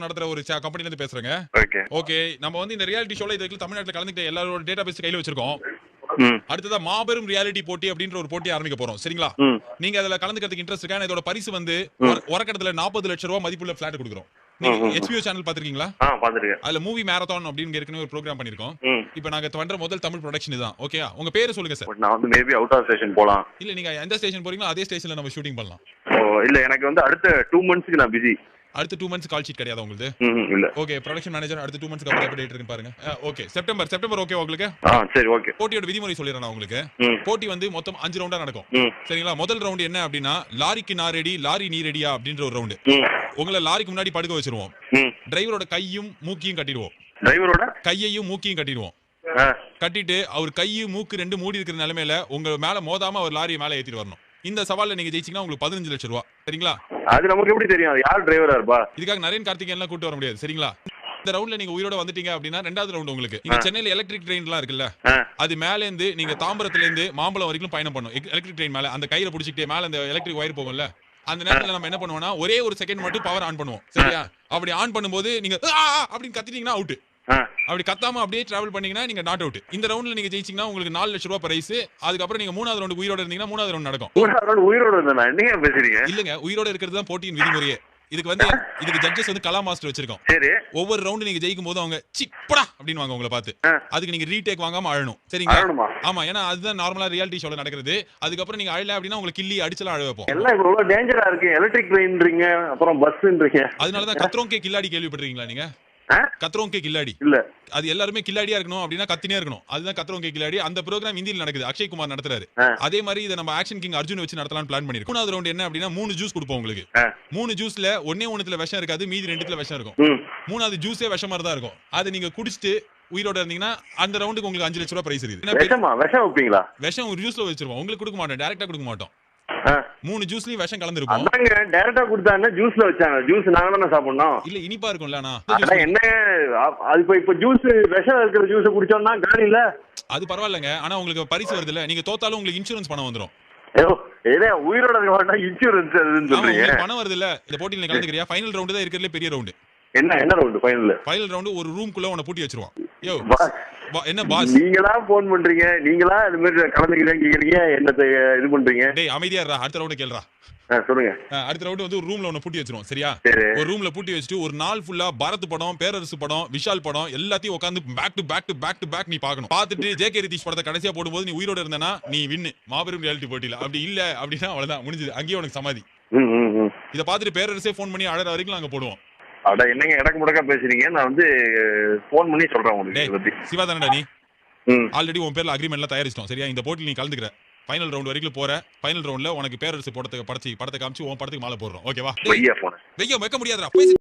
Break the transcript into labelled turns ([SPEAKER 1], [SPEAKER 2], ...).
[SPEAKER 1] நடத்துற ஒரு கம்பெனில இருந்து பேசுறேங்க.
[SPEAKER 2] ஓகே.
[SPEAKER 1] ஓகே. நம்ம வந்து இந்த ரியாலிட்டி ஷோல இதுக்கு தமிழ்நாட்டுல கலந்துக்கிட்ட எல்லாரோட டேட்டாபேஸ் கையில வச்சிருக்கோம். அடுத்ததா மாபெரும் ரியாலிட்டி போட்டி அப்படின்ற ஒரு போட்டி ஆரம்பிக்க போறோம். சரிங்களா? நீங்க அதுல கலந்துக்கிறதுக்கு இன்ட்ரெஸ்ட் இருக்கா? இதோட பரிசு வந்து ஒரக்கடத்துல 40 லட்சம் ரூபாய் மதிப்புள்ள பிளாட் கொடுக்குறோம். நீங்க HBO சேனல் பாத்துருக்கீங்களா?
[SPEAKER 2] பாத்துருக்கேன்.
[SPEAKER 1] அதுல மூவி மேரத்தான் அப்படின்னு ஏற்கனவே ஒரு ப்ரோகிராம் பண்ணிருக்கோம். இப்போ நாங்க பண்ற முதல் தமிழ் ப்ரொடக்ஷன் இதுதான். ஓகேயா? உங்க பேரு சொல்லுங்க சார்.
[SPEAKER 2] நான் வந்து மேபி அவுட் ஆஃப் ஸ்டேஷன் போலாம்.
[SPEAKER 1] இல்ல நீங்க எந்த ஸ்டேஷன் போறீங்களோ அதே ஸ்டேஷன்ல நம்ம ஷூட்டிங் பண்ணலாம்.
[SPEAKER 2] இல்ல எனக்கு வந்து அடுத்த 2 மந்த்ஸ்க்கு நான் பிஸி.
[SPEAKER 1] அடுத்த 2 மந்த்ஸ் கால் ஷீட் கிடையாது உங்களுக்கு?
[SPEAKER 2] இல்ல.
[SPEAKER 1] ஓகே. ப்ரொடக்ஷன் மேனேஜர் அடுத்த 2 மந்த்ஸ்க்கு அப்புறம் எப்படி டேட் இருக்குன்னு பாருங்க. ஓகே. செப்டம்பர் ஓகே உங்களுக்கு?
[SPEAKER 2] சரி ஓகே.
[SPEAKER 1] போட்டியோட விதிமுறை சொல்லிறேன் நான் உங்களுக்கு. போட்டி வந்து மொத்தம் 5 ரவுண்டா நடக்கும். சரிங்களா? முதல் ரவுண்ட் என்ன அப்படின்னா லாரிக்கு நான் ரெடி, லாரி நீ ரெடியா அப்படின்ற ஒரு ரவுண்ட். உங்களை லாரிக்கு முன்னாடி படுக்க வச்சிருவோம். டிரைவரோட கையும் மூக்கையும் கட்டிடுவோம்.
[SPEAKER 2] டிரைவரோட
[SPEAKER 1] கையையும் மூக்கையும் கட்டிடுவோம். கட்டிட்டு அவர் கையும் மூக்கு ரெண்டு மூடி இருக்கிற நிலைமையில உங்க மேல மோதாம அவர் லாரியை மேல ஏத்திட்டு வரணும். இந்த சவால்ல நீங்க ஜெயிச்சீங்கன்னா உங்களுக்கு 15 லட்சம் ரூபாய். சரிங்களா?
[SPEAKER 2] அது நமக்கு எப்படி தெரியும் யார் டிரைவரா இருப்பா?
[SPEAKER 1] இதுக்காக நரேன் கார்த்திகேயன் எல்லாம் கூட்டி வர முடியாது. சரிங்களா? இந்த ரவுண்ட்ல நீங்க உயிரோட வந்துட்டீங்க அப்படின்னா ரெண்டாவது ரவுண்ட் உங்களுக்கு. இங்க சென்னையில எலக்ட்ரிக் ட்ரெயின் எல்லாம் இருக்குல்ல, அது மேல இருந்து நீங்க தாம்பரத்துல இருந்து மாம்பழம் வரைக்கும் பயணம் பண்ணும். எலக்ட்ரிக் ட்ரெயின் மேல அந்த கயிறை பிடிச்சிட்டே மேல அந்த எலக்ட்ரிக் வயர் போகும்ல, அந்த நேரத்துல நம்ம என்ன பண்ணுவோம்னா ஒரே ஒரு செகண்ட் மட்டும் பவர் ஆன் பண்ணுவோம். சரியா? அப்படி ஆன் பண்ணும்போது நீங்க அப்படின்னு கத்திட்டீங்கன்னா அவுட். அப்படி கத்தாம அப்படியே டிராவல் பண்ணீங்கன்னா நீங்க நாட் அவுட். இந்த ரவுண்ட்ல நீங்க ஜெயிச்சீங்கன்னா உங்களுக்கு 4 லட்சம் ரூபாய் பிரைஸ். அதுக்கப்புறம் நீங்க மூணாவது ரவுண்ட் உயிரோட இருந்தீங்கன்னா மூணாவது ரவுண்ட் நடக்கும்.
[SPEAKER 2] உயிரோட இருந்தா என்னங்க பேசுறீங்க?
[SPEAKER 1] இல்லங்க, உயிரோட இருக்கிறது தான் போட்டியின் விதிமுறையே. இதுக்கு ஜட்ஜஸ் வந்து கலா மாஸ்டர் வச்சிருக்கோம்.
[SPEAKER 2] சரி.
[SPEAKER 1] ஒவ்வொரு ரவுண்ட் நீங்க ஜெயிக்கும் போது அவங்க சிப்படா அப்படின்னு வாங்க உங்களை பார்த்து. அதுக்கு நீங்க ரீடேக் வாங்காம அழணும். சரிங்களா? ஆமா, ஏன்னா அதுதான் நார்மலா ரியாலிட்டி ஷோல நடக்கிறது. அதுக்கப்புறம் நீங்க அழல அப்படின்னா உங்களுக்கு கிள்ளி அடிச்சலாம் அழ வைப்போம்.
[SPEAKER 2] எல்லாம் இவ்வளவு டேஞ்சரா இருக்கு. எலக்ட்ரிக் ட்ரெயின்ன்றீங்க, அப்புறம் பஸ்ன்றீங்க.
[SPEAKER 1] அதனால தான் கத்ரோங்கே கில்லாடி கேள்விப்பட்டிருக்கீங்களா நீங்க? கத்ரோங்கே கில்லாடி
[SPEAKER 2] இல்ல,
[SPEAKER 1] அது எல்லாருமே கில்லாடியா இருக்கணும் அப்படின்னா கத்தினே இருக்கணும். அதுதான் கத்ரோங்கே கில்லாடி. அந்த ப்ரோகிராம் ஹிந்தில நடக்குது. அக்ஷய் குமார் நடத்துறாரு. அதே மாதிரி இத நம்ம ஆக்ஷன் கிங் அர்ஜுன் வச்சு நடத்தலாம்னு பிளான் பண்ணிருக்கோம். மூணாவது ரவுண்ட் என்ன அப்படின்னா 3 ஜூஸ் கொடுப்போம் உங்களுக்கு. 3 ஜூஸ்ல ஒண்ணுல விஷம் இருக்காது, மீதி 2த்துல விஷம் இருக்கும். மூணாவது ஜூஸே விஷம் மாதிரி தான் இருக்கும். அது நீங்க குடிச்சிட்டு உயிரோட இருந்தீங்கன்னா அந்த ரவுண்டுக்கு உங்களுக்கு 5 லட்சம் ரூபாய் பிரைஸ் இருக்கு.
[SPEAKER 2] விஷம் வைப்பீங்களா?
[SPEAKER 1] விஷம் ஒரு ஜூஸ்ல வச்சிருவோம். உங்களுக்கு கொடுக்க மாட்டோம், டைரக்டா கொடுக்க மாட்டோம். 3 ஜூஸ்லயும் விஷம் கலந்துருக்கும்.
[SPEAKER 2] அதாங்க டைரக்டா கொடுத்தாங்க, ஜூஸ்ல வச்சாங்க. ஜூஸ் நாங்க தான சாப்பிடணும்.
[SPEAKER 1] இல்ல இனிப்பா இருக்கும்ல.
[SPEAKER 2] என்ன அது இப்ப ஜூஸ் விஷம் இருக்கிற ஜூஸ் குடிச்சோம்னா காலி இல்ல.
[SPEAKER 1] அது பரவாயில்லைங்க, ஆனா உங்களுக்கு பரிசு வருது இல்ல. நீங்க தோத்தாலும் உங்களுக்கு இன்சூரன்ஸ் பணம் வந்துரும்.
[SPEAKER 2] உயிரோட இருக்க இன்சூரன்ஸ் சொல்றீங்க.
[SPEAKER 1] பணம் வருது இல்ல. இந்த போட்டியில நீ கலந்துக்கிறியா? ஃபைனல் ரவுண்ட் தான் இருக்கிறதுல பெரிய ரவுண்ட்.
[SPEAKER 2] என்ன ரவுண்ட்? ஃபைனல்
[SPEAKER 1] ரவுண்ட் ஒரு ரூம்க்குள்ள உன்னை பூட்டி வச்சிருவான். யோ என்ன பாஸ்,
[SPEAKER 2] நீங்களா போன் பண்றீங்க? நீங்களா இது மாதிரி கலந்துக்கிறீங்க, என்னத்தை இது பண்றீங்க?
[SPEAKER 1] டேய் அமைதியா இருடா, அடுத்த ரவுண்ட் கேளுடா.
[SPEAKER 2] சொல்லுங்க.
[SPEAKER 1] அடுத்த ரவுண்ட் வந்து ஒரு ரூம்ல உன்னை பூட்டி வச்சிருவோம். சரியா? ஒரு ரூம்ல பூட்டி வச்சுட்டு ஒரு நாள் ஃபுல்லா பாரத் படம், பேரரசு படம், விஷால் படம் எல்லாத்தையும் உட்கார்ந்து பேக் டு பேக் நீ பார்க்கணும். பார்த்துட்டு ஜேகே ரிதீஷ் படத்தை கடைசியா போடும்போது நீ உயிரோட இருந்தனா நீ வின்னு மாபெரும் ரியாலிட்டி போட்டியில. அப்படி இல்ல அப்படின்னா அவ்வளவுதான், முடிஞ்சது. அங்கேயே உனக்கு சமாதி. இத பார்த்துட்டு பேரரசே போன் பண்ணி அழற வரைக்கும் நாங்க போடுவோம்.
[SPEAKER 2] அட என்னங்க இடக்கு முடக்கா பேசுறீங்க? நான் வந்து போன் பண்ணி சொல்றேன் உங்களுக்கு.
[SPEAKER 1] சிவா தானடா நீ? ஆல்ரெடி உன் பேர்ல அக்ரிமெண்ட்லாம் தயாரிச்சிட்டோம். சரியா? இந்த போட்டியில் நீ கலந்துக்கிற. ஃபைனல் ரவுண்ட் வரைக்கும் போற. ஃபைனல் ரவுண்ட்ல உனக்கு பேரரசு படத்தை காமிச்சு உன் படத்துக்கு மாலை போடுறோம். ஓகேவா? வைக்க முடியாதுடா.